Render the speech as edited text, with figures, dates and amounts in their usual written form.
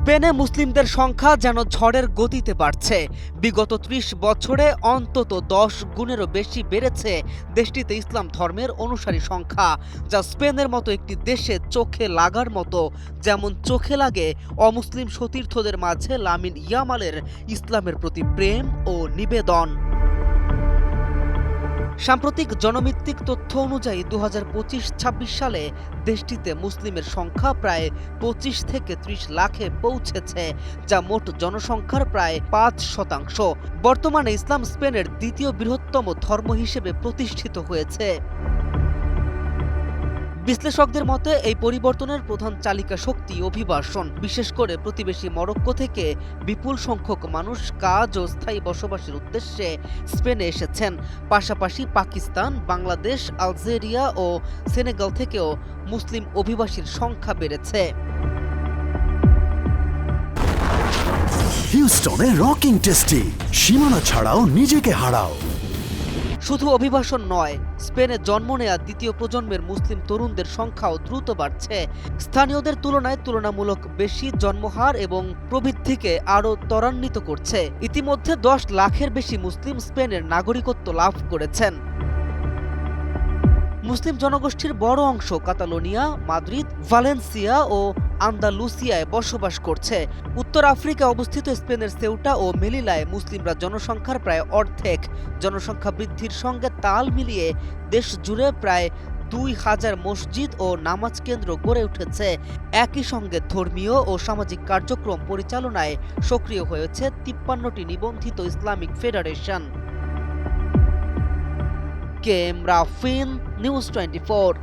স্পেনে মুসলিমদের সংখ্যা যেন ঝড়ের গতিতে বাড়ছে। বিগত ৩০ বছরে অন্তত ১০ গুণেরও বেশি বেড়েছে দেশটিতে ইসলাম ধর্মের অনুসারী সংখ্যা, যা স্পেনের মতো একটি দেশে চোখে লাগার মতো। যেমন চোখে লাগে অমুসলিম সতীর্থদের মাঝে লামিন ইয়ামালের ইসলামের প্রতি প্রেম ও নিবেদন। সাম্প্রতিক জনভিত্তিক তথ্য অনুযায়ী ২০২৫-২৬ সালে দেশটিতে মুসলিমের সংখ্যা প্রায় ২৫ থেকে ৩০ লাখে পৌঁছেছে, যা মোট জনসংখ্যার প্রায় ৫%। বর্তমানে ইসলাম স্পেনের দ্বিতীয় বৃহত্তম ধর্ম হিসেবে প্রতিষ্ঠিত হয়েছে। বিশ্লেষকদের মতে এই পরিবর্তনের প্রধান চালিকা শক্তি অভিবাসন। বিশেষ করে প্রতিবেশী মরক্কো থেকে বিপুল সংখ্যক মানুষ কাজ ও স্থায়ী বসবাসের উদ্দেশ্যে স্পেনে এসেছেন। পাশাপাশি পাকিস্তান, বাংলাদেশ, আলজেরিয়া ও সেনেগাল থেকেও মুসলিম অভিবাসীর সংখ্যা বেড়েছে। হিউস্টনে রকিং টেস্টি, সীমানা ছাড়াও নিজেকে হারাও। শুধু অভিবাসন নয়, স্পেনে জন্ম নেয়া দ্বিতীয় প্রজন্মের মুসলিম তরুণদের সংখ্যাও দ্রুত বাড়ছে। স্থানীয়দের তুলনায় তুলনামূলক বেশি জন্মহার এবং প্রবৃদ্ধিকে আরও ত্বরান্বিত করছে। ইতিমধ্যে ১০ লাখের বেশি মুসলিম স্পেনের নাগরিকত্ব লাভ করেছেন। মুসলিম জনগোষ্ঠীর বড় অংশ কাতালোনিয়া, মাদ্রিদ, ভালেন্সিয়া ও আন্দালুসিয়ায় বসবাস করছে। উত্তর আফ্রিকায় অবস্থিত স্পেনের সেউটা ও মেলিলায় মুসলিমরা জনসংখ্যার প্রায় অর্ধেক। জনসংখ্যা বৃদ্ধির সঙ্গে তাল মিলিয়ে দেশ জুড়ে প্রায় ২,০০০ মসজিদ ও নামাজ কেন্দ্র গড়ে উঠেছে। একই সঙ্গে ধর্মীয় ও সামাজিক কার্যক্রম পরিচালনায় সক্রিয় হয়েছে ৫৩টি নিবন্ধিত Islamic federation. KM Rafin, news 24।